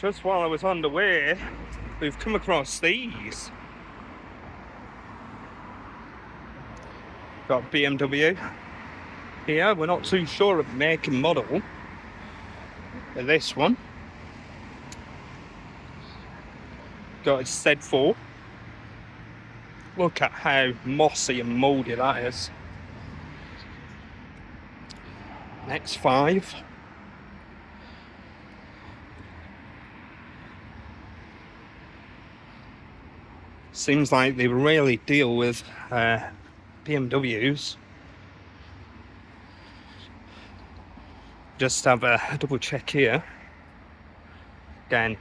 just while I was on the way, we've come across these. Got BMW here. We're not too sure of the make and model of this one. Got a Z4. Look at how mossy and mouldy that is. X5. Seems like they really deal with BMWs. Just have a double check here. Again,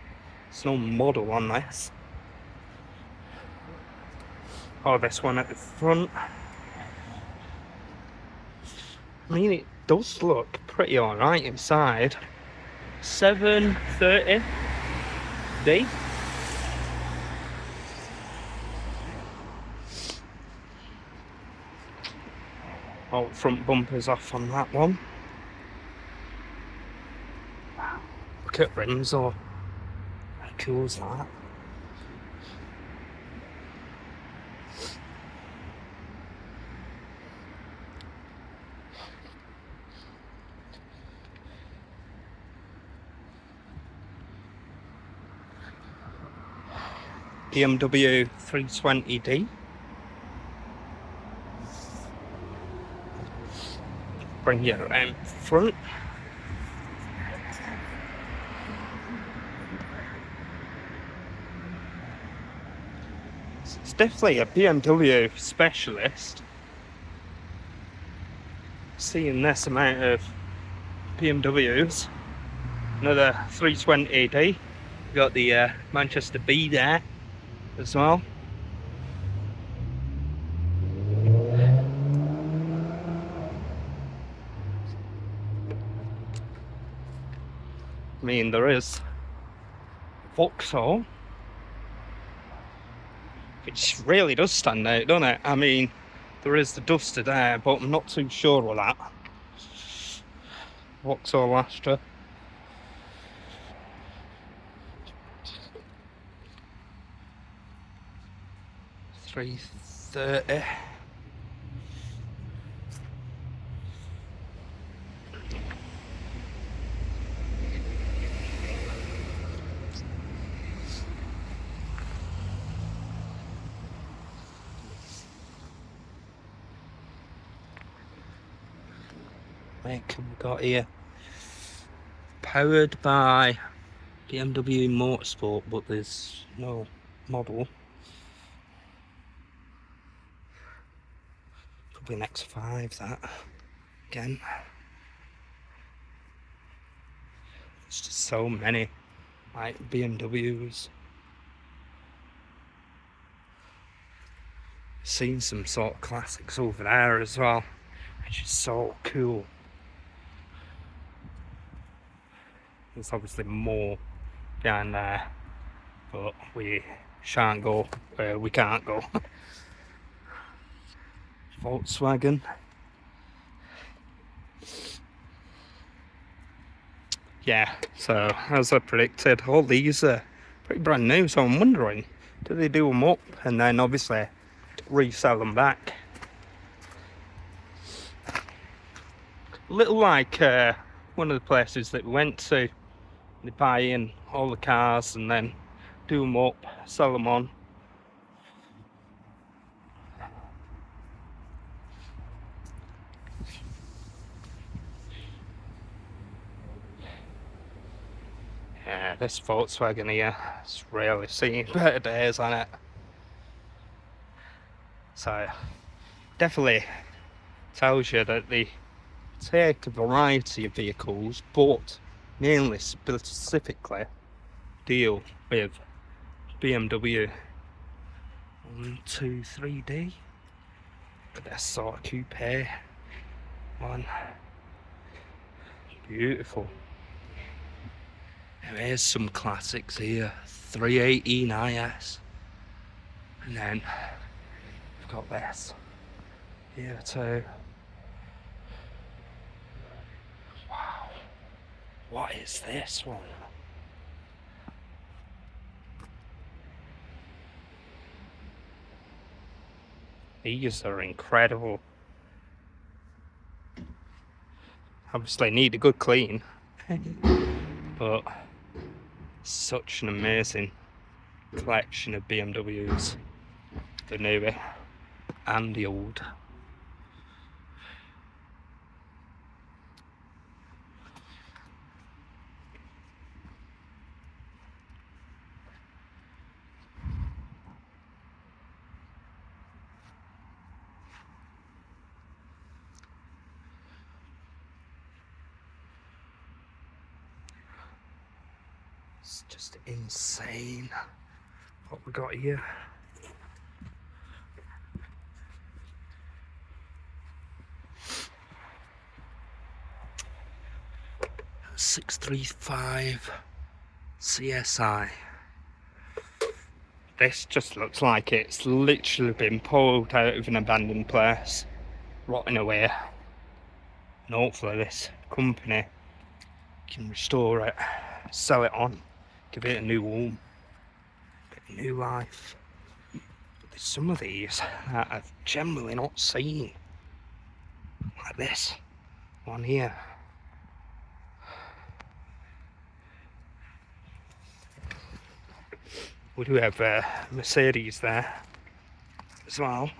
there's no model on this. Oh, this one at the front. I mean, it does look pretty alright inside. 730D. Oh, front bumper's off on that one. Wow. Look at rims, though. How cool is that? BMW 320D. Bring you around front. It's definitely a BMW specialist. Seeing this amount of BMWs. Another 320D. Got the Manchester B there as well. I mean, there is Vauxhall, which really does stand out, doesn't it? I mean, there is the Duster there, but I'm not too sure of that. Vauxhall Astra. $330. Make we got here. Powered by BMW Motorsport, but there's no model. Probably an X5 that again. There's just so many like BMWs. Seen some sort of classics over there as well, which is so cool. There's obviously more down there, but we shan't go where we can't go. Volkswagen. Yeah, so as I predicted, all these are pretty brand new, so I'm wondering, do they do them up and then obviously resell them back? A little like one of the places that we went to. They buy in all the cars and then do them up, sell them on. Yeah, this Volkswagen here, it's really seen better days on it. So, definitely tells you that they take a variety of vehicles, but mainly specifically deal with BMW 123D. Look at this sort of coupe one. Beautiful. Now here's some classics here. 318 IS. And then we've got this here too. Wow. What is this one? These are incredible. Obviously need a good clean, but such an amazing collection of BMWs, the new and the old. It's just insane what we got here. .635 CSI. This just looks like it's literally been pulled out of an abandoned place, rotting away. And hopefully this company can restore it, sell it on, give it a new home, a new life. But there's some of these that I've generally not seen, like this one here. We do have Mercedes there as well.